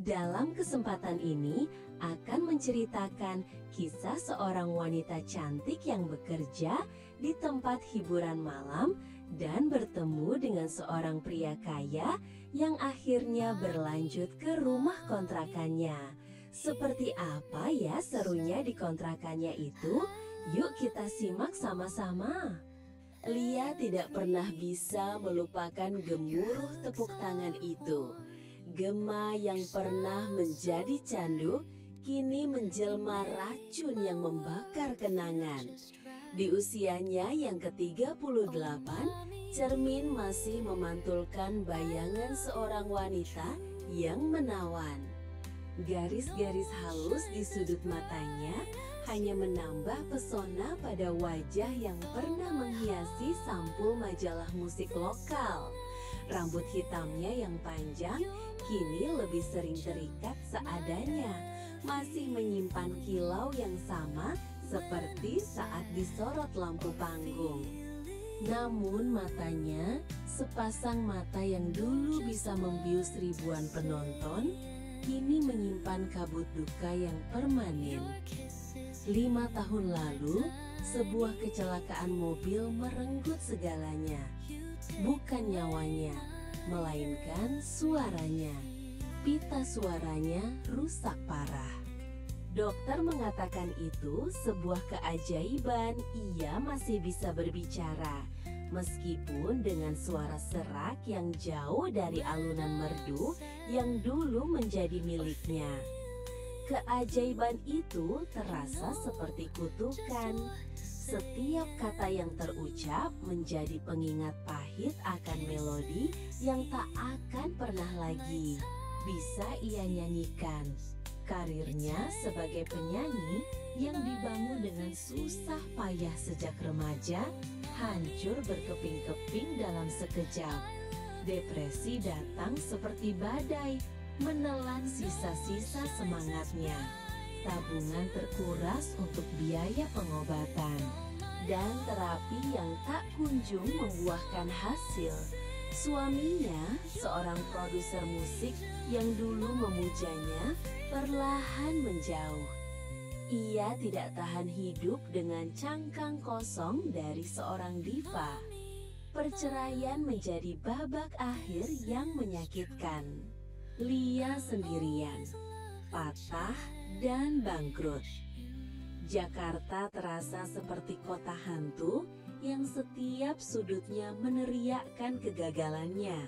Dalam kesempatan ini akan menceritakan kisah seorang wanita cantik yang bekerja di tempat hiburan malam dan bertemu dengan seorang pria kaya yang akhirnya berlanjut ke rumah kontrakannya. Seperti apa ya serunya di kontrakannya itu? Yuk kita simak sama-sama. Lia tidak pernah bisa melupakan gemuruh tepuk tangan itu. Gema yang pernah menjadi candu, kini menjelma racun yang membakar kenangan. Di usianya yang ke-38, cermin masih memantulkan bayangan seorang wanita yang menawan. Garis-garis halus di sudut matanya hanya menambah pesona pada wajah yang pernah menghiasi sampul majalah musik lokal. Rambut hitamnya yang panjang kini lebih sering terikat seadanya, masih menyimpan kilau yang sama seperti saat disorot lampu panggung. Namun matanya, sepasang mata yang dulu bisa membius ribuan penonton, kini menyimpan kabut duka yang permanen. 5 tahun lalu, sebuah kecelakaan mobil merenggut segalanya. Bukan nyawanya, melainkan suaranya. Pita suaranya rusak parah. Dokter mengatakan itu sebuah keajaiban, ia masih bisa berbicara. Meskipun dengan suara serak yang jauh dari alunan merdu yang dulu menjadi miliknya. Keajaiban itu terasa seperti kutukan. Setiap kata yang terucap menjadi pengingat pahit akan melodi yang tak akan pernah lagi bisa ia nyanyikan. Karirnya sebagai penyanyi yang dibangun dengan susah payah sejak remaja, hancur berkeping-keping dalam sekejap. Depresi datang seperti badai, menelan sisa-sisa semangatnya. Tabungan terkuras untuk biaya pengobatan dan terapi yang tak kunjung membuahkan hasil. Suaminya, seorang produser musik yang dulu memujanya, perlahan menjauh. Ia tidak tahan hidup dengan cangkang kosong dari seorang diva. Perceraian menjadi babak akhir yang menyakitkan. Lia sendirian, patah dan bangkrut. Jakarta terasa seperti kota hantu yang setiap sudutnya meneriakkan kegagalannya.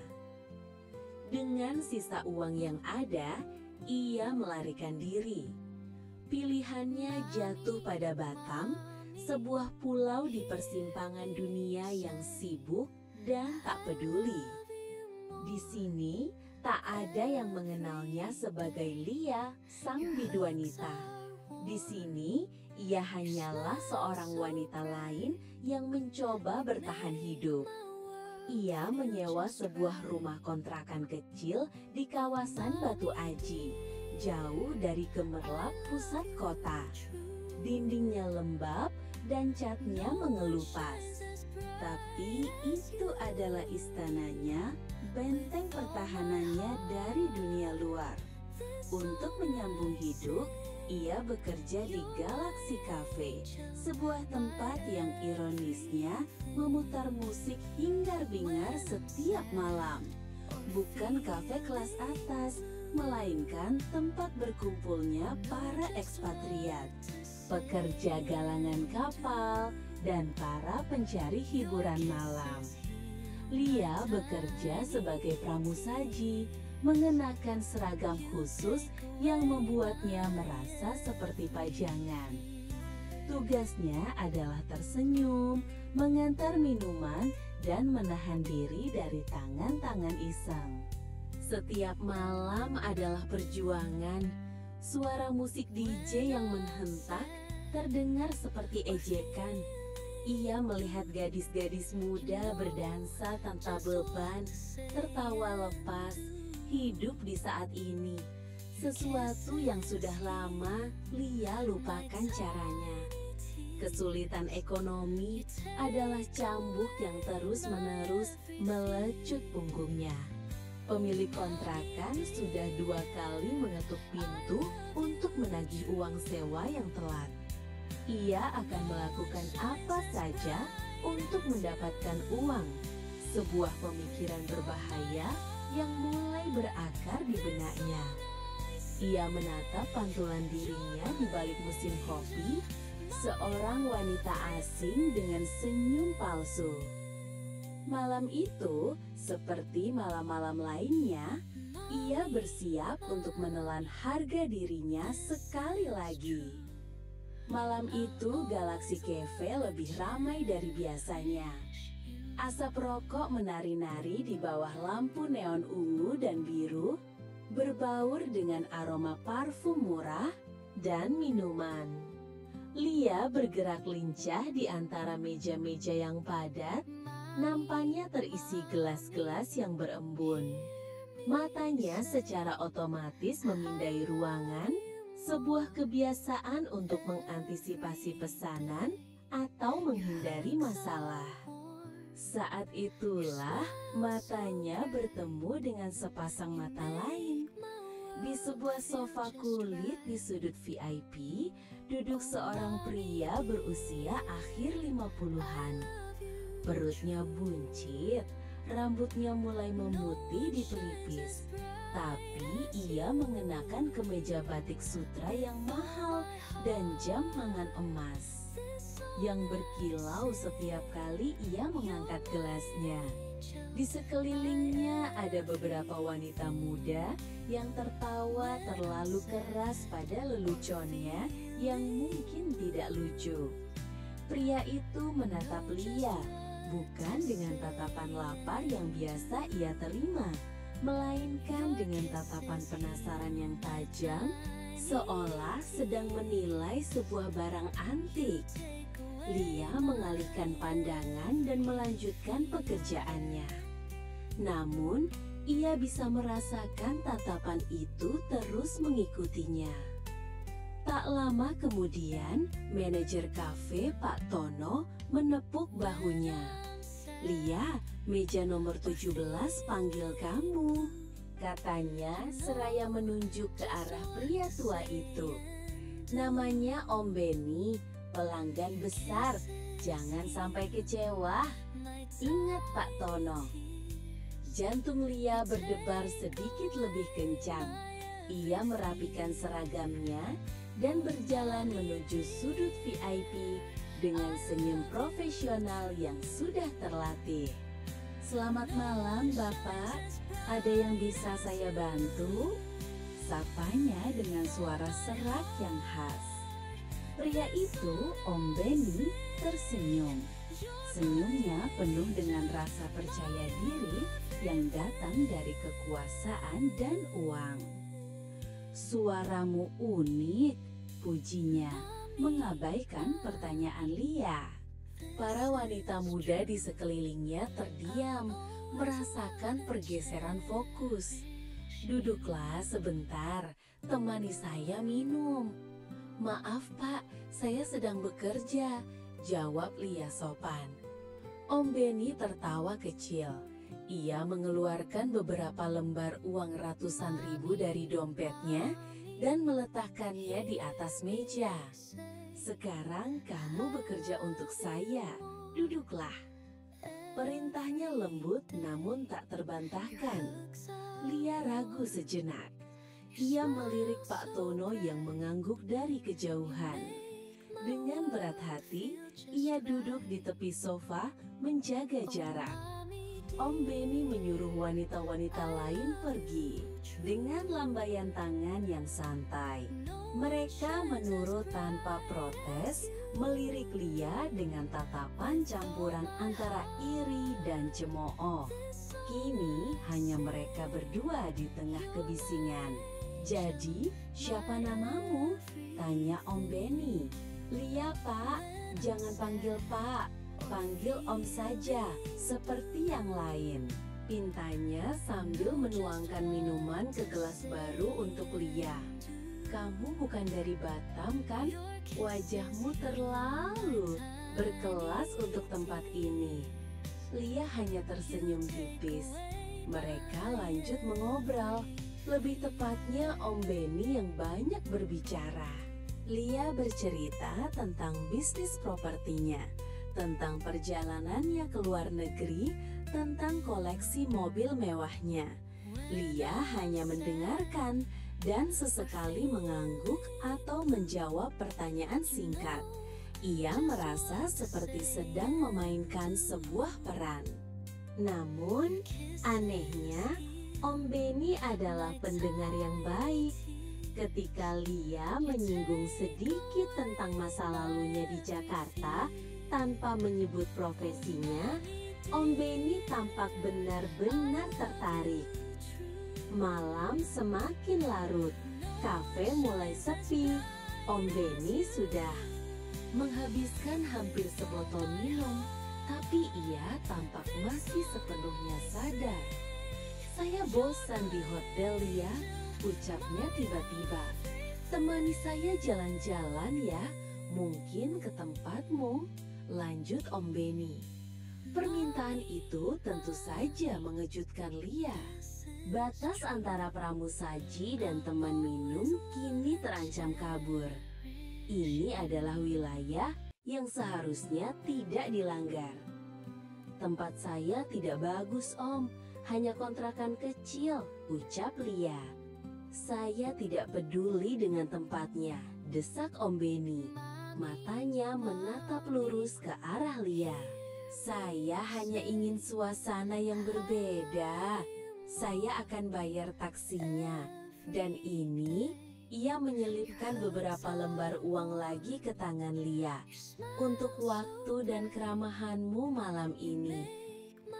Dengan sisa uang yang ada, ia melarikan diri. Pilihannya jatuh pada Batam, sebuah pulau di persimpangan dunia yang sibuk dan tak peduli. Di sini, tak ada yang mengenalnya sebagai Lia, sang biduanita. Di sini, ia hanyalah seorang wanita lain yang mencoba bertahan hidup. Ia menyewa sebuah rumah kontrakan kecil di kawasan Batu Aji, jauh dari gemerlap pusat kota. Dindingnya lembab dan catnya mengelupas. Tapi itu adalah istananya, benteng pertahanannya dari dunia luar. Untuk menyambung hidup, ia bekerja di Galaxy Cafe, sebuah tempat yang ironisnya memutar musik hingar-bingar setiap malam. Bukan kafe kelas atas, melainkan tempat berkumpulnya para ekspatriat, pekerja galangan kapal, dan para pencari hiburan malam. Lia bekerja sebagai pramusaji, mengenakan seragam khusus yang membuatnya merasa seperti pajangan. Tugasnya adalah tersenyum, mengantar minuman, dan menahan diri dari tangan-tangan iseng. Setiap malam adalah perjuangan. Suara musik DJ yang menghentak terdengar seperti ejekan. Ia melihat gadis-gadis muda berdansa tanpa beban, tertawa lepas, hidup di saat ini. Sesuatu yang sudah lama Lia lupakan caranya. Kesulitan ekonomi adalah cambuk yang terus-menerus melecut punggungnya. Pemilik kontrakan sudah 2 kali mengetuk pintu untuk menagih uang sewa yang telat. Ia akan melakukan apa saja untuk mendapatkan uang. Sebuah pemikiran berbahaya yang mulai berakar di benaknya. Ia menatap pantulan dirinya di balik mesin kopi, seorang wanita asing dengan senyum palsu. Malam itu, seperti malam-malam lainnya, ia bersiap untuk menelan harga dirinya sekali lagi. Malam itu, Galaxy Cafe lebih ramai dari biasanya. Asap rokok menari-nari di bawah lampu neon ungu dan biru, berbaur dengan aroma parfum murah dan minuman. Lia bergerak lincah di antara meja-meja yang padat, nampaknya terisi gelas-gelas yang berembun. Matanya secara otomatis memindai ruangan, sebuah kebiasaan untuk mengantisipasi pesanan atau menghindari masalah. Saat itulah matanya bertemu dengan sepasang mata lain. Di sebuah sofa kulit di sudut VIP, duduk seorang pria berusia akhir 50-an. Perutnya buncit, rambutnya mulai memutih di pelipis. Tapi ia mengenakan kemeja batik sutra yang mahal dan jam tangan emas yang berkilau setiap kali ia mengangkat gelasnya. Di sekelilingnya ada beberapa wanita muda yang tertawa terlalu keras pada leluconnya yang mungkin tidak lucu. Pria itu menatap Lia, bukan dengan tatapan lapar yang biasa ia terima, melainkan dengan tatapan penasaran yang tajam, seolah sedang menilai sebuah barang antik. Lia mengalihkan pandangan dan melanjutkan pekerjaannya. Namun, ia bisa merasakan tatapan itu terus mengikutinya. Tak lama kemudian, manajer kafe Pak Tono menepuk bahunya. "Lia, meja nomor 17 panggil kamu," katanya seraya menunjuk ke arah pria tua itu. "Namanya Om Benny, pelanggan besar, jangan sampai kecewa. Ingat Pak Tono." Jantung Lia berdebar sedikit lebih kencang. Ia merapikan seragamnya dan berjalan menuju sudut VIP dengan senyum profesional yang sudah terlatih. "Selamat malam Bapak, ada yang bisa saya bantu?" Sapanya dengan suara serak yang khas. Pria itu, Om Benny, tersenyum. Senyumnya penuh dengan rasa percaya diri yang datang dari kekuasaan dan uang. "Suaramu unik," pujinya, mengabaikan pertanyaan Lia. Para wanita muda di sekelilingnya terdiam, merasakan pergeseran fokus. "Duduklah sebentar, temani saya minum." "Maaf Pak, saya sedang bekerja," jawab Lia sopan. Om Benny tertawa kecil. Ia mengeluarkan beberapa lembar uang ratusan ribu dari dompetnya dan meletakkannya di atas meja. "Sekarang kamu bekerja untuk saya, duduklah." Perintahnya lembut namun tak terbantahkan. Lia ragu sejenak. Ia melirik Pak Tono yang mengangguk dari kejauhan. Dengan berat hati, ia duduk di tepi sofa menjaga jarak. Om Benny menyuruh wanita-wanita lain pergi. Dengan lambaian tangan yang santai, mereka menurut tanpa protes, melirik Lia dengan tatapan campuran antara iri dan cemooh. Kini hanya mereka berdua di tengah kebisingan. "Jadi, siapa namamu?" tanya Om Benny. "Lia Pak, jangan panggil Pak, panggil Om saja, seperti yang lain," pintanya sambil menuangkan minuman ke gelas baru untuk Lia. "Kamu bukan dari Batam kan? Wajahmu terlalu berkelas untuk tempat ini." Lia hanya tersenyum tipis. Mereka lanjut mengobrol. Lebih tepatnya Om Benny yang banyak berbicara. Lia bercerita tentang bisnis propertinya, tentang perjalanannya ke luar negeri, tentang koleksi mobil mewahnya. Lia hanya mendengarkan dan sesekali mengangguk atau menjawab pertanyaan singkat. Ia merasa seperti sedang memainkan sebuah peran. Namun, anehnya, Om Benny adalah pendengar yang baik. Ketika Lia menyinggung sedikit tentang masa lalunya di Jakarta tanpa menyebut profesinya, Om Benny tampak benar-benar tertarik. Malam semakin larut, kafe mulai sepi. Om Benny sudah menghabiskan hampir sebotol minum, tapi ia tampak masih sepenuhnya sadar. "Saya bosan di hotel, Lia," ucapnya tiba-tiba. "Temani saya jalan-jalan ya, mungkin ke tempatmu," lanjut Om Benny. Permintaan itu tentu saja mengejutkan Lia. Batas antara pramusaji dan teman minum kini terancam kabur. Ini adalah wilayah yang seharusnya tidak dilanggar. "Tempat saya tidak bagus, Om. Hanya kontrakan kecil," ucap Lia. "Saya tidak peduli dengan tempatnya," desak Om Benny. Matanya menatap lurus ke arah Lia. "Saya hanya ingin suasana yang berbeda. Saya akan bayar taksinya." Dan ini, ia menyelipkan beberapa lembar uang lagi ke tangan Lia. "Untuk waktu dan keramahanmu malam ini."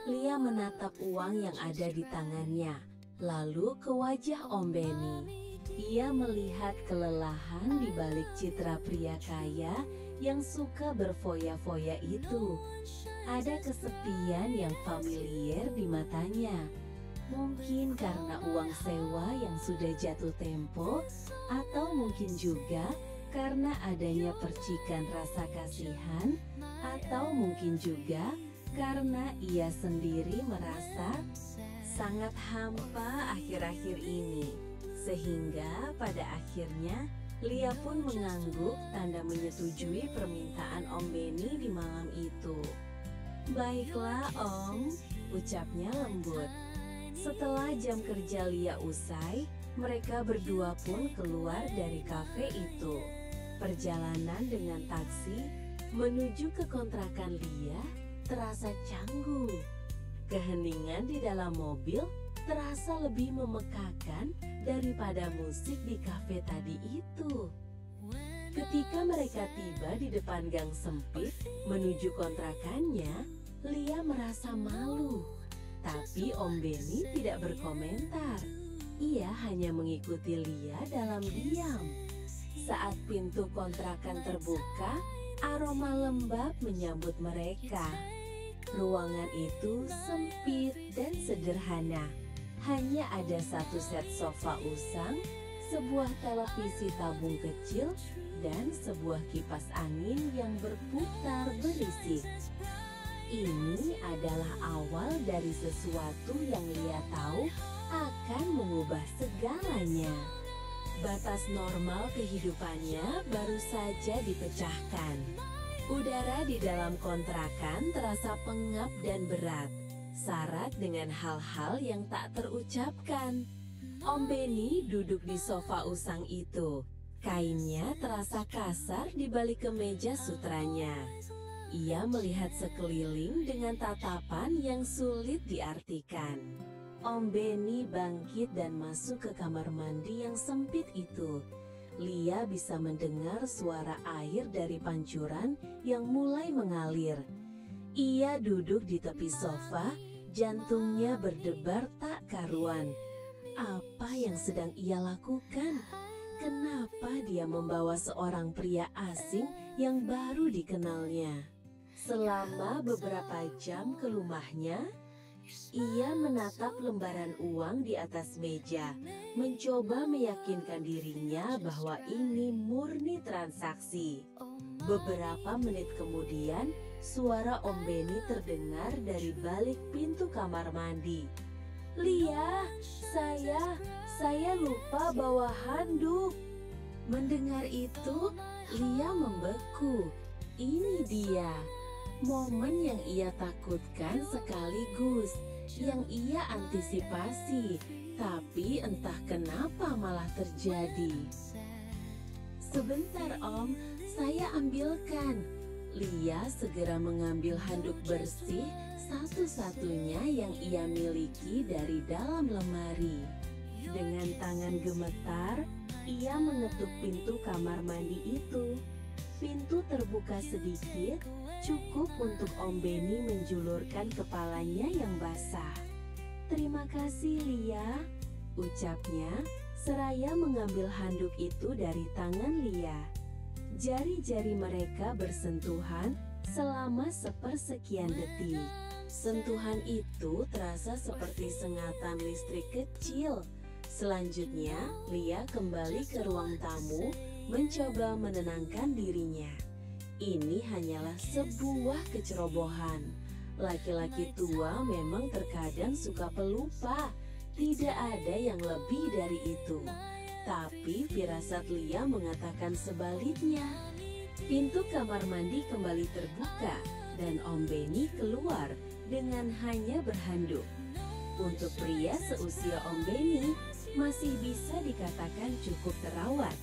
Lia menatap uang yang ada di tangannya, lalu ke wajah Om Benny. Ia melihat kelelahan di balik citra pria kaya yang suka berfoya-foya itu. Ada kesepian yang familiar di matanya. Mungkin karena uang sewa yang sudah jatuh tempo, atau mungkin juga karena adanya percikan rasa kasihan, atau mungkin juga karena ia sendiri merasa sangat hampa akhir-akhir ini. Sehingga pada akhirnya Lia pun mengangguk tanda menyetujui permintaan Om Benny di malam itu. "Baiklah Om," ucapnya lembut. Setelah jam kerja Lia usai, mereka berdua pun keluar dari kafe itu. Perjalanan dengan taksi menuju ke kontrakan Lia terasa canggung. Keheningan di dalam mobil terasa lebih memekakan daripada musik di kafe tadi itu. Ketika mereka tiba di depan gang sempit menuju kontrakannya, Lia merasa malu. Tapi Om Benny tidak berkomentar. Ia hanya mengikuti Lia dalam diam. Saat pintu kontrakan terbuka, aroma lembab menyambut mereka. Ruangan itu sempit dan sederhana. Hanya ada satu set sofa usang, sebuah televisi tabung kecil, dan sebuah kipas angin yang berputar berisik. Ini adalah awal dari sesuatu yang Lia tahu akan mengubah segalanya. Batas normal kehidupannya baru saja dipecahkan. Udara di dalam kontrakan terasa pengap dan berat, syarat dengan hal-hal yang tak terucapkan. Om Benny duduk di sofa usang itu. Kainnya terasa kasar di balik kemeja sutranya. Ia melihat sekeliling dengan tatapan yang sulit diartikan. Om Benny bangkit dan masuk ke kamar mandi yang sempit itu. Lia bisa mendengar suara air dari pancuran yang mulai mengalir. Ia duduk di tepi sofa, jantungnya berdebar tak karuan. Apa yang sedang ia lakukan? Kenapa dia membawa seorang pria asing yang baru dikenalnya? Selama beberapa jam ke rumahnya, ia menatap lembaran uang di atas meja, mencoba meyakinkan dirinya bahwa ini murni transaksi. Beberapa menit kemudian, suara Om Benny terdengar dari balik pintu kamar mandi. "Lia, saya lupa bawa handuk." Mendengar itu, Lia membeku. Ini dia momen yang ia takutkan sekaligus yang ia antisipasi, tapi entah kenapa malah terjadi. "Sebentar Om, saya ambilkan." Lia segera mengambil handuk bersih satu-satunya yang ia miliki dari dalam lemari. Dengan tangan gemetar, ia mengetuk pintu kamar mandi itu. Pintu terbuka sedikit, cukup untuk Om Benny menjulurkan kepalanya yang basah. "Terima kasih Lia," ucapnya seraya mengambil handuk itu dari tangan Lia. Jari-jari mereka bersentuhan selama sepersekian detik. Sentuhan itu terasa seperti sengatan listrik kecil. Selanjutnya, Lia kembali ke ruang tamu, mencoba menenangkan dirinya. Ini hanyalah sebuah kecerobohan. Laki-laki tua memang terkadang suka pelupa. Tidak ada yang lebih dari itu. Tapi firasat Lia mengatakan sebaliknya. Pintu kamar mandi kembali terbuka dan Om Benny keluar dengan hanya berhanduk. Untuk pria seusia Om Benny, masih bisa dikatakan cukup terawat.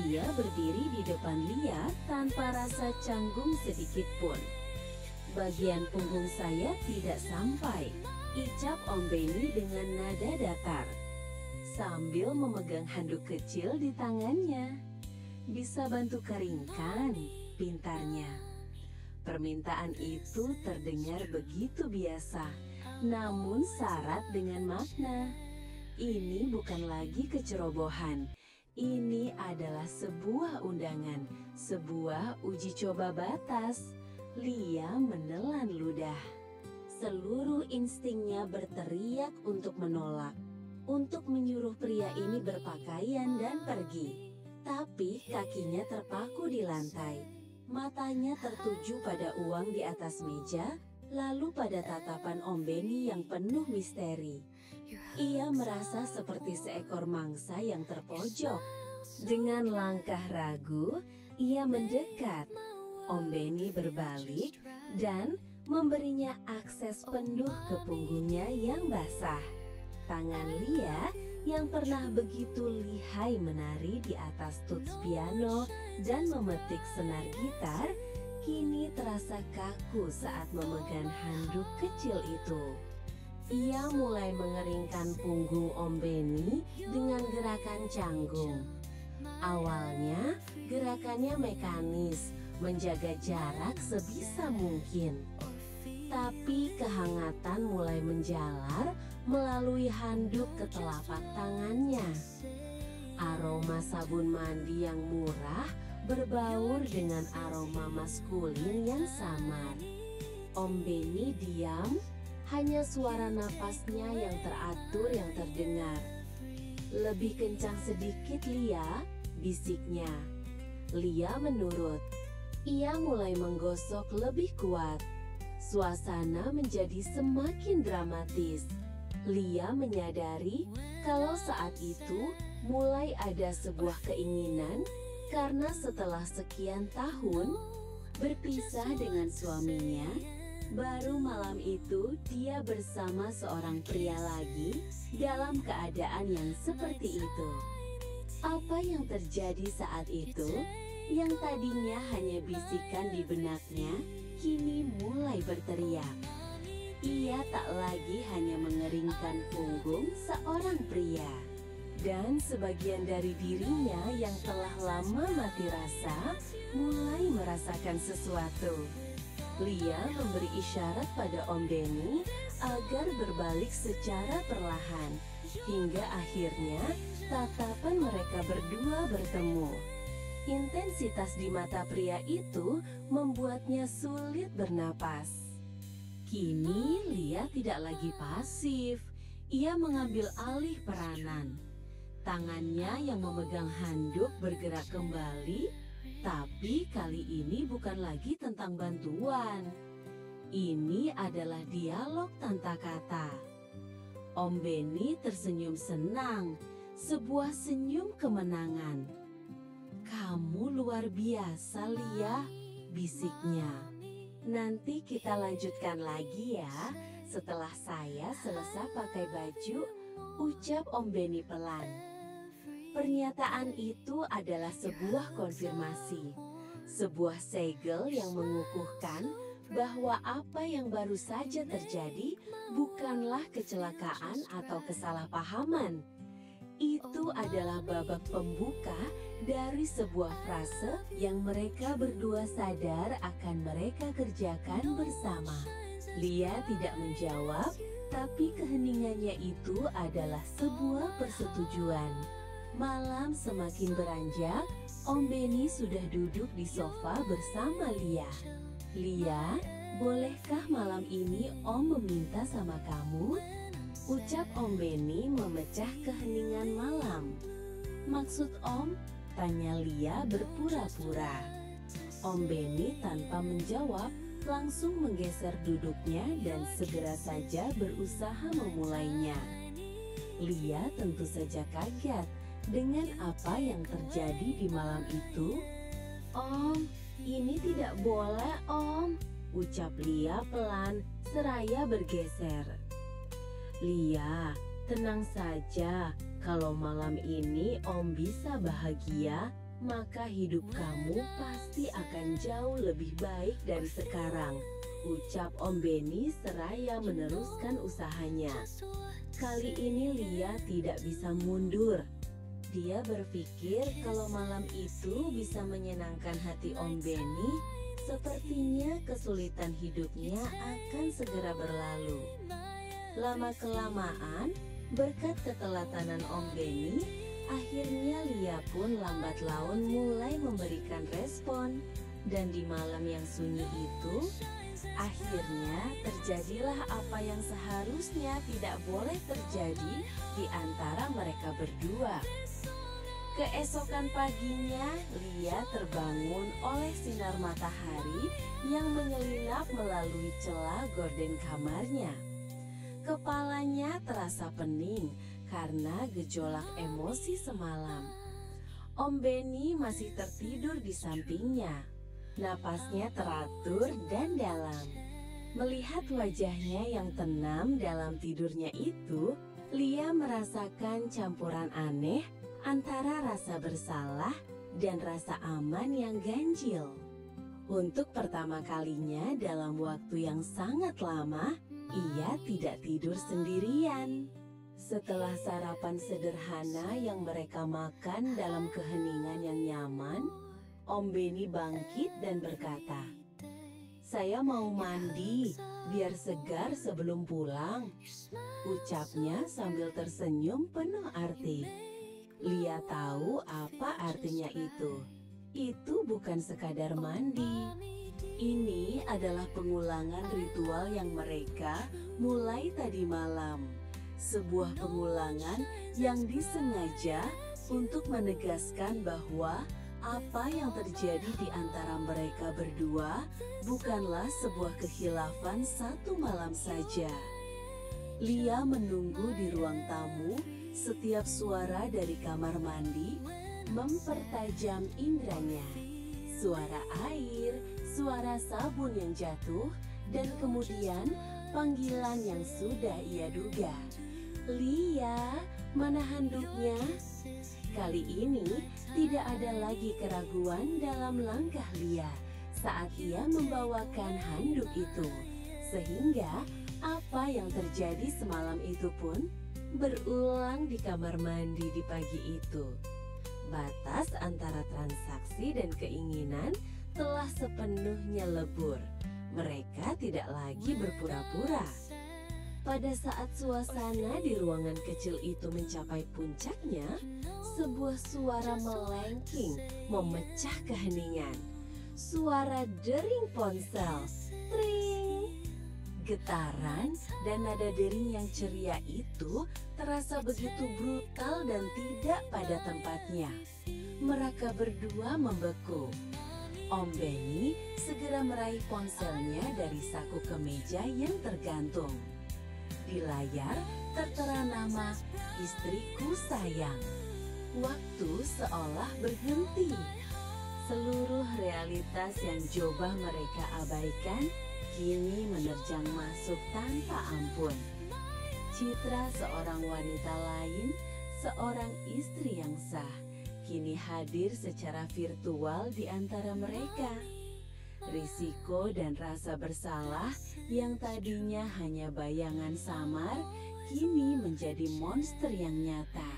Ia berdiri di depan Lia tanpa rasa canggung sedikit pun. "Bagian punggung saya tidak sampai," ucap Om Benny dengan nada datar, sambil memegang handuk kecil di tangannya. "Bisa bantu keringkan?" pintarnya. Permintaan itu terdengar begitu biasa, namun syarat dengan makna. Ini bukan lagi kecerobohan. Ini adalah sebuah undangan, sebuah uji coba batas. Lia menelan ludah. Seluruh instingnya berteriak untuk menolak, untuk menyuruh pria ini berpakaian dan pergi. Tapi kakinya terpaku di lantai. Matanya tertuju pada uang di atas meja, lalu pada tatapan Om Benny yang penuh misteri. Ia merasa seperti seekor mangsa yang terpojok. Dengan langkah ragu, ia mendekat. Om Benny berbalik dan memberinya akses penuh ke punggungnya yang basah. Tangan Lia yang pernah begitu lihai menari di atas tuts piano dan memetik senar gitar, kini terasa kaku saat memegang handuk kecil itu. Ia mulai mengeringkan punggung Om Benny dengan gerakan canggung. Awalnya, gerakannya mekanis, menjaga jarak sebisa mungkin. Tapi kehangatan mulai menjalar melalui handuk ke telapak tangannya. Aroma sabun mandi yang murah berbaur dengan aroma maskulin yang samar. Om Benny diam, hanya suara napasnya yang teratur yang terdengar. "Lebih kencang sedikit, Lia," bisiknya. Lia menurut. Ia mulai menggosok lebih kuat. Suasana menjadi semakin dramatis. Lia menyadari kalau saat itu mulai ada sebuah keinginan karena setelah sekian tahun berpisah dengan suaminya, baru malam itu dia bersama seorang pria lagi dalam keadaan yang seperti itu. Apa yang terjadi saat itu, yang tadinya hanya bisikan di benaknya, kini mulai berteriak. Ia tak lagi hanya mengeringkan punggung seorang pria. Dan sebagian dari dirinya yang telah lama mati rasa, mulai merasakan sesuatu. Lia memberi isyarat pada Om Benny agar berbalik secara perlahan, hingga akhirnya tatapan mereka berdua bertemu. Intensitas di mata pria itu membuatnya sulit bernapas. Kini Lia tidak lagi pasif, ia mengambil alih peranan. Tangannya yang memegang handuk bergerak kembali, tapi kali ini bukan lagi tentang bantuan. Ini adalah dialog tanpa kata. Om Benny tersenyum senang, sebuah senyum kemenangan. "Kamu luar biasa, Lia," bisiknya. "Nanti kita lanjutkan lagi ya, setelah saya selesai pakai baju," ucap Om Benny pelan. Pernyataan itu adalah sebuah konfirmasi, sebuah segel yang mengukuhkan bahwa apa yang baru saja terjadi bukanlah kecelakaan atau kesalahpahaman. Itu adalah babak pembuka dari sebuah frase yang mereka berdua sadar akan mereka kerjakan bersama. Lia tidak menjawab, tapi keheningannya itu adalah sebuah persetujuan. Malam semakin beranjak, Om Benny sudah duduk di sofa bersama Lia. "Lia, bolehkah malam ini Om meminta sama kamu?" ucap Om Benny memecah keheningan malam. "Maksud Om?" tanya Lia berpura-pura. Om Benny tanpa menjawab langsung menggeser duduknya dan segera saja berusaha memulainya. Lia tentu saja kaget dengan apa yang terjadi di malam itu. "Om, ini tidak boleh, Om," ucap Lia pelan seraya bergeser. "Lia, tenang saja. Kalau malam ini Om bisa bahagia, maka hidup kamu pasti akan jauh lebih baik dari sekarang," ucap Om Benny seraya meneruskan usahanya. Kali ini Lia tidak bisa mundur. Dia berpikir kalau malam itu bisa menyenangkan hati Om Benny, sepertinya kesulitan hidupnya akan segera berlalu. Lama-kelamaan, berkat keteladanan Om Benny, akhirnya Lia pun lambat laun mulai memberikan respon. Dan di malam yang sunyi itu, akhirnya terjadilah apa yang seharusnya tidak boleh terjadi di antara mereka berdua. Keesokan paginya, Lia terbangun oleh sinar matahari yang menyelinap melalui celah gorden kamarnya. Kepalanya terasa pening karena gejolak emosi semalam. Om Benny masih tertidur di sampingnya. Napasnya teratur dan dalam. Melihat wajahnya yang tenang dalam tidurnya itu, Lia merasakan campuran aneh antara rasa bersalah dan rasa aman yang ganjil. Untuk pertama kalinya dalam waktu yang sangat lama, ia tidak tidur sendirian. Setelah sarapan sederhana yang mereka makan dalam keheningan yang nyaman, Om Benny bangkit dan berkata, "Saya mau mandi, biar segar sebelum pulang," ucapnya sambil tersenyum penuh arti. Lia tahu apa artinya itu. Itu bukan sekadar mandi. Ini adalah pengulangan ritual yang mereka mulai tadi malam. Sebuah pengulangan yang disengaja untuk menegaskan bahwa apa yang terjadi di antara mereka berdua bukanlah sebuah kekhilafan satu malam saja. Lia menunggu di ruang tamu. Setiap suara dari kamar mandi mempertajam indranya. Suara air, suara sabun yang jatuh, dan kemudian panggilan yang sudah ia duga. "Lia, mana handuknya?" Kali ini tidak ada lagi keraguan dalam langkah Lia saat ia membawakan handuk itu. Sehingga apa yang terjadi semalam itu pun berulang di kamar mandi di pagi itu. Batas antara transaksi dan keinginan telah sepenuhnya lebur. Mereka tidak lagi berpura-pura. Pada saat suasana di ruangan kecil itu mencapai puncaknya, sebuah suara melengking memecah keheningan. Suara dering ponsel. Tring! Getaran dan nada dering yang ceria itu terasa begitu brutal dan tidak pada tempatnya. Mereka berdua membeku. Om Benny segera meraih ponselnya dari saku kemeja yang tergantung. Di layar tertera nama "Istriku Sayang". Waktu seolah berhenti. Seluruh realitas yang coba mereka abaikan kini menerjang masuk tanpa ampun. Citra seorang wanita lain, seorang istri yang sah, kini hadir secara virtual di antara mereka. Risiko dan rasa bersalah yang tadinya hanya bayangan samar, kini menjadi monster yang nyata.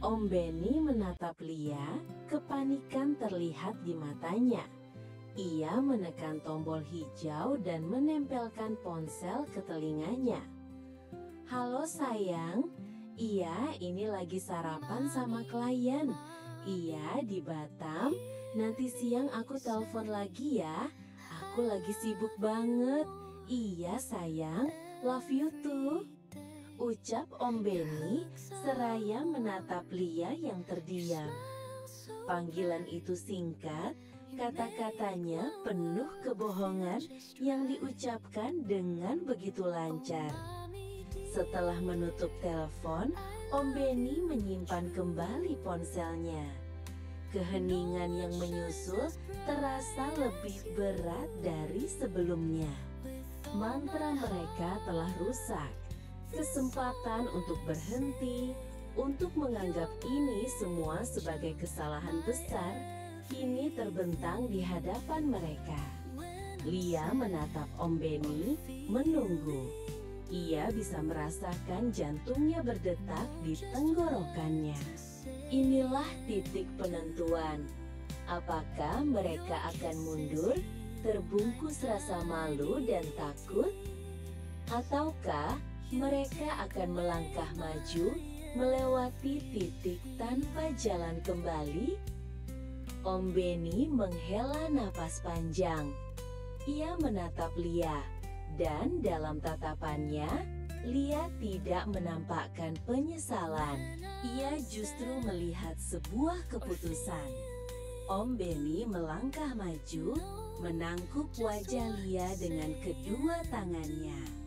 Om Benny menatap Lia, kepanikan terlihat di matanya. Ia menekan tombol hijau dan menempelkan ponsel ke telinganya. "Halo sayang, iya ini lagi sarapan sama klien. Iya di Batam, nanti siang aku telepon lagi ya. Aku lagi sibuk banget. Iya sayang, love you too," ucap Om Benny seraya menatap Lia yang terdiam. Panggilan itu singkat, kata-katanya penuh kebohongan yang diucapkan dengan begitu lancar. Setelah menutup telepon, Om Benny menyimpan kembali ponselnya. Keheningan yang menyusul terasa lebih berat dari sebelumnya. Mantra mereka telah rusak. Kesempatan untuk berhenti, untuk menganggap ini semua sebagai kesalahan besar, kini terbentang di hadapan mereka. Lia menatap Om Benny, menunggu. Ia bisa merasakan jantungnya berdetak di tenggorokannya. Inilah titik penentuan. Apakah mereka akan mundur, terbungkus rasa malu dan takut? Ataukah mereka akan melangkah maju, melewati titik tanpa jalan kembali? Om Benny menghela napas panjang. Ia menatap Lia, dan dalam tatapannya, Lia tidak menampakkan penyesalan. Ia justru melihat sebuah keputusan. Om Benny melangkah maju, menangkup wajah Lia dengan kedua tangannya.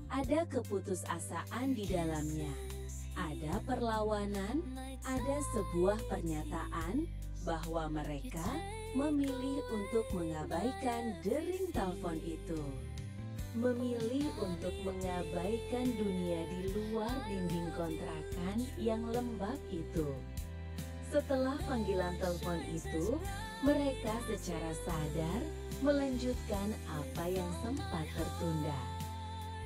Ada keputusasaan di dalamnya. Ada perlawanan, ada sebuah pernyataan bahwa mereka memilih untuk mengabaikan dering telepon itu. Memilih untuk mengabaikan dunia di luar dinding kontrakan yang lembab itu. Setelah panggilan telepon itu, mereka secara sadar melanjutkan apa yang sempat tertunda.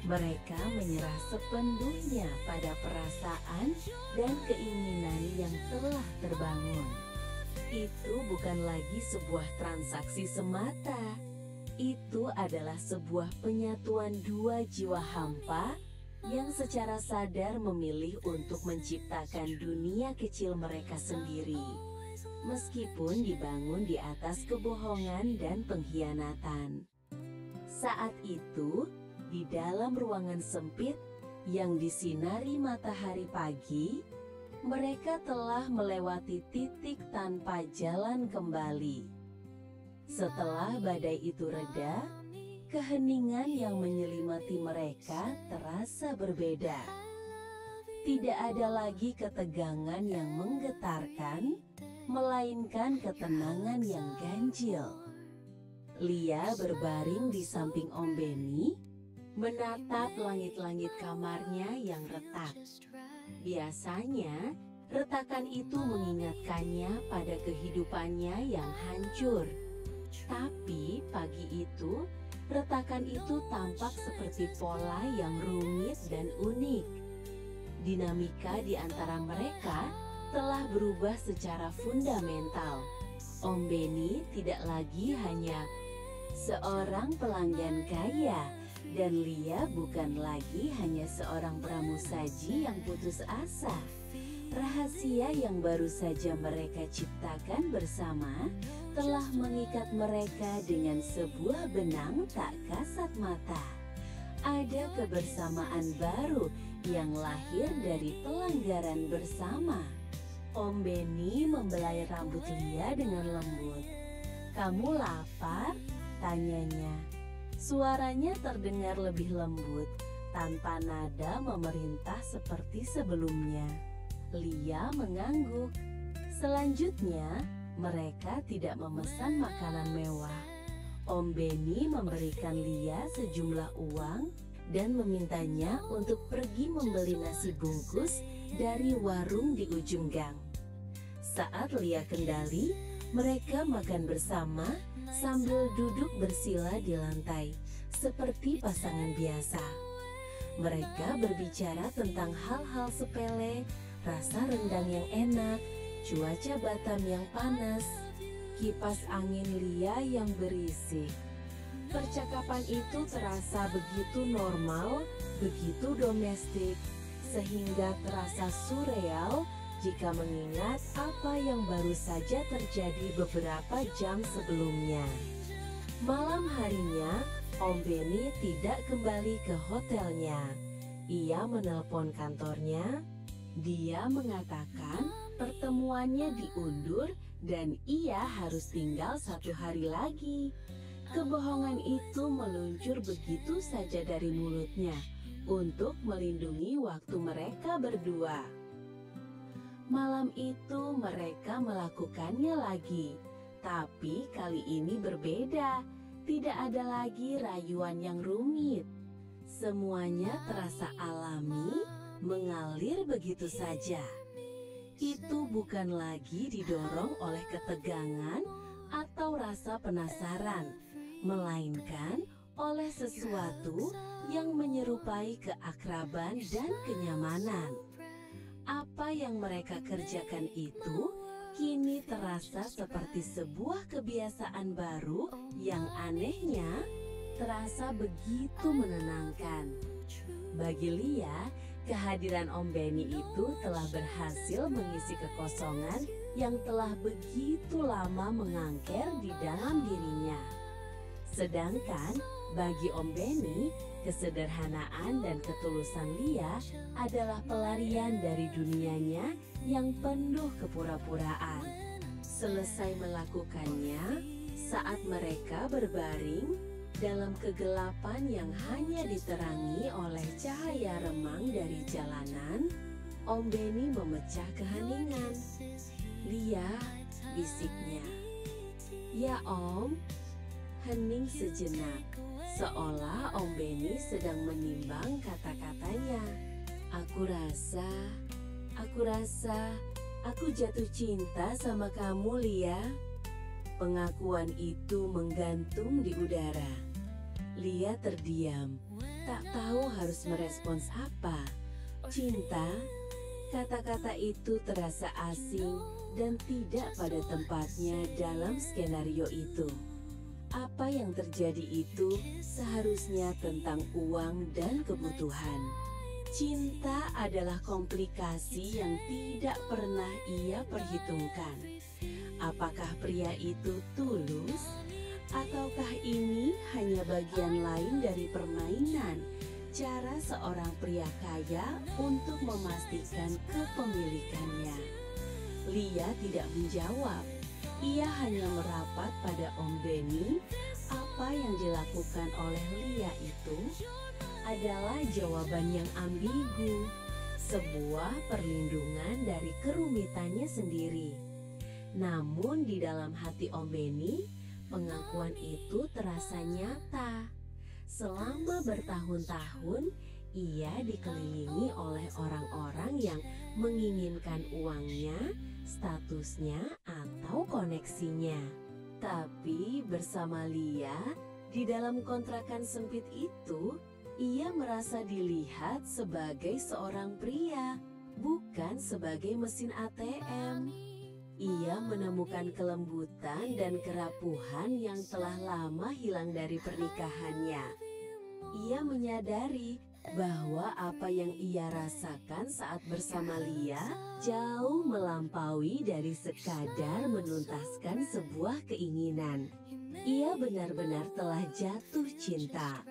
Mereka menyerah sepenuhnya pada perasaan dan keinginan yang telah terbangun. Itu bukan lagi sebuah transaksi semata. Itu adalah sebuah penyatuan dua jiwa hampa yang secara sadar memilih untuk menciptakan dunia kecil mereka sendiri. Meskipun dibangun di atas kebohongan dan pengkhianatan. Saat itu, di dalam ruangan sempit yang disinari matahari pagi, mereka telah melewati titik tanpa jalan kembali. Setelah badai itu reda, keheningan yang menyelimati mereka terasa berbeda. Tidak ada lagi ketegangan yang menggetarkan, melainkan ketenangan yang ganjil. Lia berbaring di samping Om Benny, menatap langit-langit kamarnya yang retak. Biasanya, retakan itu mengingatkannya pada kehidupannya yang hancur. Tapi pagi itu, retakan itu tampak seperti pola yang rumit dan unik. Dinamika di antara mereka telah berubah secara fundamental. Om Benny tidak lagi hanya seorang pelanggan kaya, dan Lia bukan lagi hanya seorang pramusaji yang putus asa. Rahasia yang baru saja mereka ciptakan bersama telah mengikat mereka dengan sebuah benang tak kasat mata. Ada kebersamaan baru yang lahir dari pelanggaran bersama. Om Benny membelai rambut Lia dengan lembut. "Kamu lapar?" tanyanya. Suaranya terdengar lebih lembut, tanpa nada memerintah seperti sebelumnya. Lia mengangguk. Selanjutnya, mereka tidak memesan makanan mewah. Om Benny memberikan Lia sejumlah uang dan memintanya untuk pergi membeli nasi bungkus dari warung di ujung gang. Saat Lia kembali, mereka makan bersama sambil duduk bersila di lantai, seperti pasangan biasa. Mereka berbicara tentang hal-hal sepele, rasa rendang yang enak, cuaca Batam yang panas, kipas angin Lia yang berisik. Percakapan itu terasa begitu normal, begitu domestik, sehingga terasa surreal jika mengingat apa yang baru saja terjadi beberapa jam sebelumnya. Malam harinya, Om Benny tidak kembali ke hotelnya. Ia menelpon kantornya. Dia mengatakan pertemuannya diundur dan ia harus tinggal 1 hari lagi. Kebohongan itu meluncur begitu saja dari mulutnya untuk melindungi waktu mereka berdua. Malam itu mereka melakukannya lagi, tapi kali ini berbeda. Tidak ada lagi rayuan yang rumit. Semuanya terasa alami, mengalir begitu saja. Itu bukan lagi didorong oleh ketegangan atau rasa penasaran, melainkan oleh sesuatu yang menyerupai keakraban dan kenyamanan. Apa yang mereka kerjakan itu kini terasa seperti sebuah kebiasaan baru yang anehnya terasa begitu menenangkan. Bagi Lia, kehadiran Om Benny itu telah berhasil mengisi kekosongan yang telah begitu lama mengangker di dalam dirinya. Sedangkan bagi Om Benny, kesederhanaan dan ketulusan Lia adalah pelarian dari dunianya yang penuh kepura-puraan. Selesai melakukannya, saat mereka berbaring dalam kegelapan yang hanya diterangi oleh cahaya remang dari jalanan, Om Benny memecah keheningan. "Lia," bisiknya. "Ya Om." Hening sejenak, seolah Om Benny sedang menimbang kata-katanya. Aku rasa aku jatuh cinta sama kamu, Lia." Pengakuan itu menggantung di udara. Lia terdiam, tak tahu harus merespons apa. Cinta? Kata-kata itu terasa asing dan tidak pada tempatnya dalam skenario itu. Apa yang terjadi itu seharusnya tentang uang dan kebutuhan. Cinta adalah komplikasi yang tidak pernah ia perhitungkan. Apakah pria itu tulus? Ataukah ini hanya bagian lain dari permainan cara seorang pria kaya untuk memastikan kepemilikannya? Lia tidak menjawab. Ia hanya merapat pada Om Benny. Apa yang dilakukan oleh Lia itu adalah jawaban yang ambigu, sebuah perlindungan dari kerumitannya sendiri. Namun di dalam hati Om Benny, pengakuan itu terasa nyata. Selama bertahun-tahun, ia dikelilingi oleh orang-orang yang menginginkan uangnya, statusnya, atau koneksinya. Tapi bersama Lia, di dalam kontrakan sempit itu, ia merasa dilihat sebagai seorang pria, bukan sebagai mesin ATM. Ia menemukan kelembutan dan kerapuhan yang telah lama hilang dari pernikahannya. Ia menyadari bahwa apa yang ia rasakan saat bersama Lia jauh melampaui dari sekadar menuntaskan sebuah keinginan. Ia benar-benar telah jatuh cinta,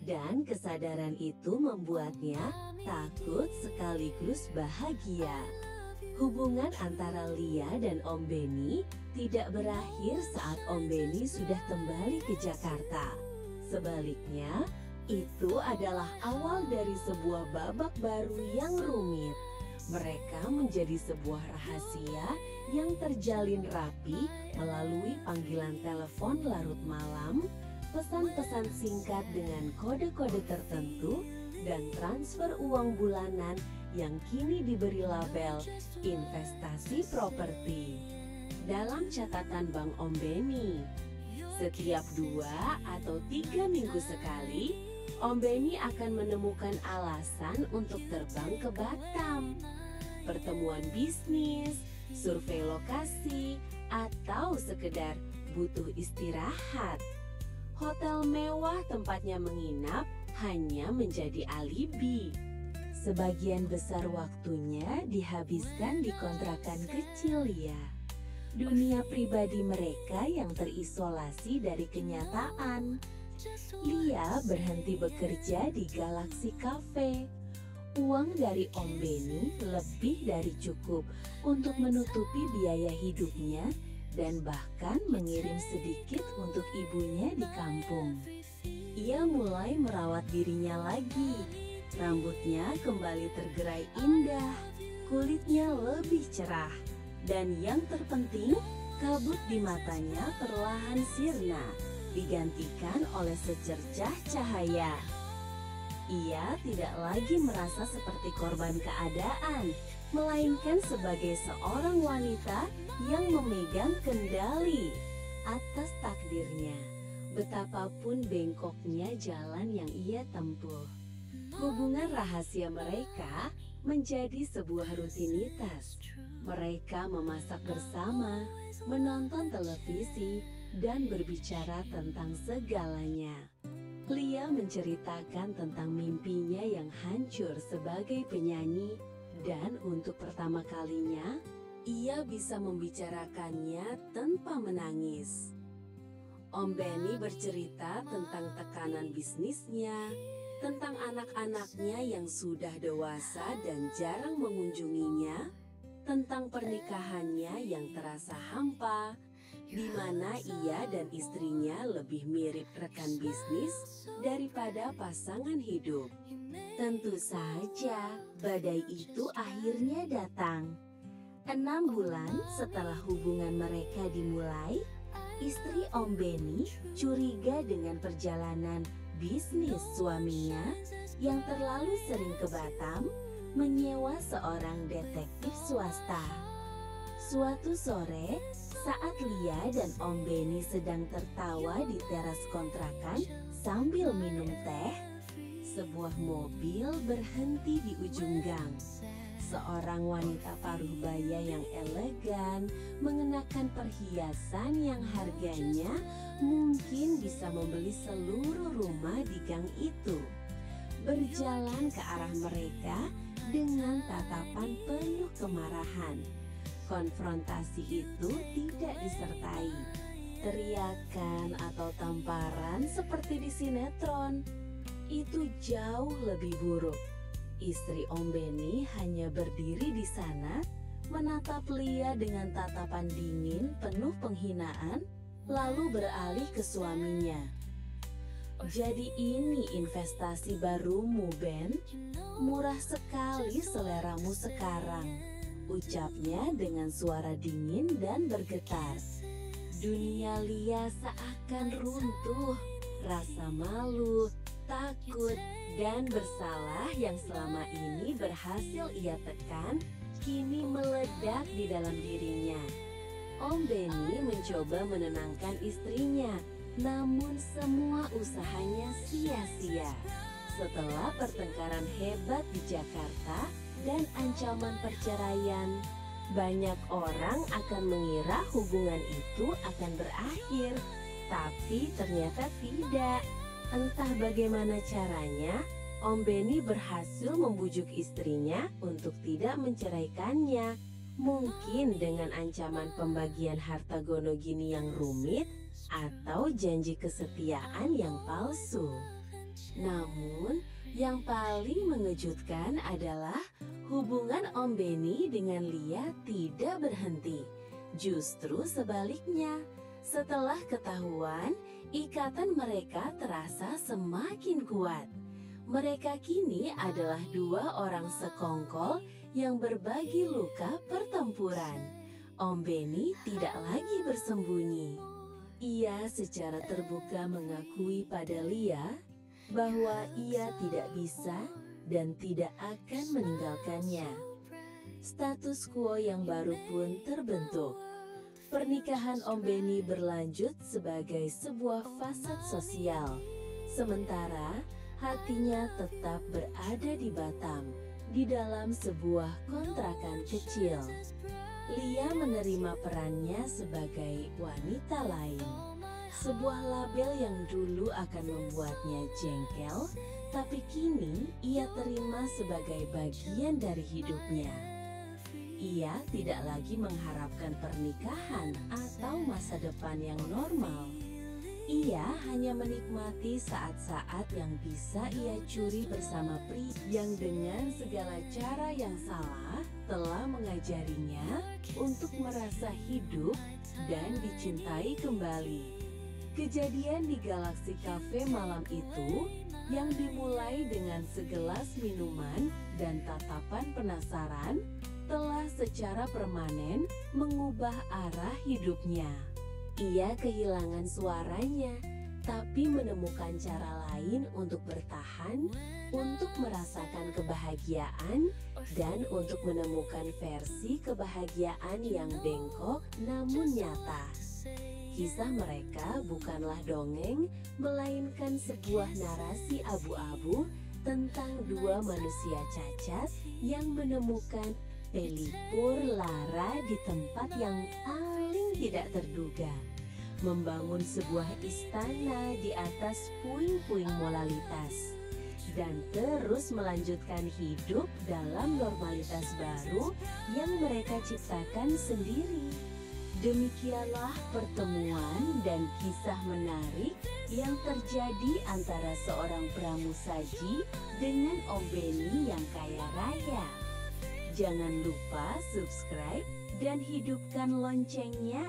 dan kesadaran itu membuatnya takut sekaligus bahagia. Hubungan antara Lia dan Om Benny tidak berakhir saat Om Benny sudah kembali ke Jakarta. Sebaliknya, Itu adalah awal dari sebuah babak baru yang rumit. Mereka menjadi sebuah rahasia yang terjalin rapi melalui panggilan telepon larut malam, pesan-pesan singkat dengan kode-kode tertentu, dan transfer uang bulanan yang kini diberi label investasi properti. Dalam catatan Bank Om Beni, setiap 2 atau 3 minggu sekali, Om Beni akan menemukan alasan untuk terbang ke Batam. Pertemuan bisnis, survei lokasi, atau sekedar butuh istirahat. Hotel mewah tempatnya menginap hanya menjadi alibi. Sebagian besar waktunya dihabiskan di kontrakan kecil ya. Dunia pribadi mereka yang terisolasi dari kenyataan. Lia berhenti bekerja di Galaxy Cafe. Uang dari Om Beni lebih dari cukup untuk menutupi biaya hidupnya dan bahkan mengirim sedikit untuk ibunya di kampung. Ia mulai merawat dirinya lagi. Rambutnya kembali tergerai indah, kulitnya lebih cerah, dan yang terpenting, kabut di matanya perlahan sirna, digantikan oleh secercah cahaya. Ia tidak lagi merasa seperti korban keadaan, melainkan sebagai seorang wanita yang memegang kendali atas takdirnya. Betapapun bengkoknya jalan yang ia tempuh, hubungan rahasia mereka menjadi sebuah rutinitas. Mereka memasak bersama, menonton televisi, dan berbicara tentang segalanya. Lia menceritakan tentang mimpinya yang hancur sebagai penyanyi, dan untuk pertama kalinya, ia bisa membicarakannya tanpa menangis. Om Beni bercerita tentang tekanan bisnisnya, tentang anak-anaknya yang sudah dewasa dan jarang mengunjunginya, tentang pernikahannya yang terasa hampa, di mana ia dan istrinya lebih mirip rekan bisnis daripada pasangan hidup. Tentu saja, badai itu akhirnya datang. 6 bulan setelah hubungan mereka dimulai, istri Om Beni curiga dengan perjalanan bisnis suaminya yang terlalu sering ke Batam menyewa seorang detektif swasta. Suatu sore, saat Lia dan Om Beni sedang tertawa di teras kontrakan sambil minum teh, sebuah mobil berhenti di ujung gang. Seorang wanita paruh baya yang elegan mengenakan perhiasan yang harganya mungkin bisa membeli seluruh rumah di gang itu, berjalan ke arah mereka dengan tatapan penuh kemarahan. Konfrontasi itu tidak disertai teriakan atau tamparan seperti di sinetron. Itu jauh lebih buruk. Istri Om Beni hanya berdiri di sana, menatap Lia dengan tatapan dingin penuh penghinaan, lalu beralih ke suaminya. Jadi ini investasi barumu, Ben? Murah sekali seleramu sekarang, ucapnya dengan suara dingin dan bergetar. Dunia Lia seakan runtuh. Rasa malu, takut, dan bersalah yang selama ini berhasil ia tekan, kini meledak di dalam dirinya. Om Beni mencoba menenangkan istrinya, namun semua usahanya sia-sia. Setelah pertengkaran hebat di Jakarta dan ancaman perceraian, banyak orang akan mengira hubungan itu akan berakhir, tapi ternyata tidak. Entah bagaimana caranya, Om Beni berhasil membujuk istrinya untuk tidak menceraikannya. Mungkin dengan ancaman pembagian harta gono gini yang rumit atau janji kesetiaan yang palsu. Namun, yang paling mengejutkan adalah hubungan Om Beni dengan Lia tidak berhenti. Justru sebaliknya, Setelah ketahuan, ikatan mereka terasa semakin kuat. Mereka kini adalah dua orang sekongkol yang berbagi luka pertempuran. Om Benny tidak lagi bersembunyi. Ia secara terbuka mengakui pada Lia bahwa ia tidak bisa dan tidak akan meninggalkannya. Status quo yang baru pun terbentuk. Pernikahan Om Benny berlanjut sebagai sebuah fasad sosial. Sementara hatinya tetap berada di Batam, di dalam sebuah kontrakan kecil. Lia menerima perannya sebagai wanita lain. Sebuah label yang dulu akan membuatnya jengkel, tapi kini ia terima sebagai bagian dari hidupnya. Ia tidak lagi mengharapkan pernikahan atau masa depan yang normal. Ia hanya menikmati saat-saat yang bisa ia curi bersama pria yang dengan segala cara yang salah telah mengajarinya untuk merasa hidup dan dicintai kembali. Kejadian di Galaxy Cafe malam itu yang dimulai dengan segelas minuman dan tatapan penasaran telah secara permanen mengubah arah hidupnya. Ia kehilangan suaranya, tapi menemukan cara lain untuk bertahan, untuk merasakan kebahagiaan, dan untuk menemukan versi kebahagiaan yang bengkok namun nyata. Kisah mereka bukanlah dongeng, melainkan sebuah narasi abu-abu tentang dua manusia cacat yang menemukan pelipur lara di tempat yang paling tidak terduga. Membangun sebuah istana di atas puing-puing moralitas. Dan terus melanjutkan hidup dalam normalitas baru yang mereka ciptakan sendiri. Demikianlah pertemuan dan kisah menarik yang terjadi antara seorang pramusaji dengan Om Benny yang kaya raya. Jangan lupa subscribe dan hidupkan loncengnya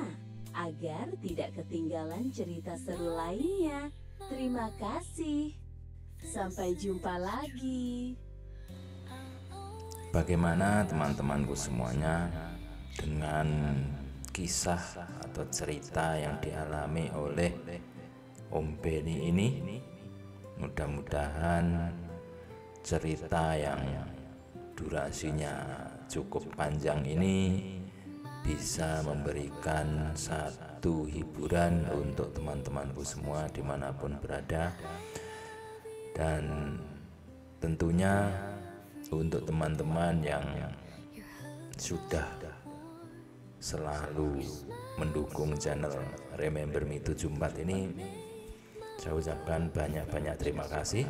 agar tidak ketinggalan cerita seru lainnya. Terima kasih. Sampai jumpa lagi. Bagaimana teman-temanku semuanya dengan kisah atau cerita yang dialami oleh Om Benny ini? Mudah-mudahan cerita yang durasinya cukup panjang ini bisa memberikan satu hiburan untuk teman-temanku semua dimanapun berada. Dan tentunya untuk teman-teman yang sudah selalu mendukung channel Remember Me 74 ini, saya ucapkan banyak-banyak terima kasih.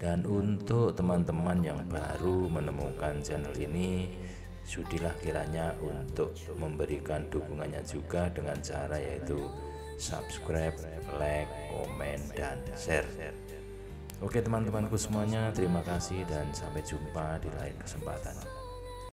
Dan untuk teman-teman yang baru menemukan channel ini, sudilah kiranya untuk memberikan dukungannya juga dengan cara yaitu subscribe, like, komen, dan share. Oke teman-temanku semuanya, terima kasih dan sampai jumpa di lain kesempatan.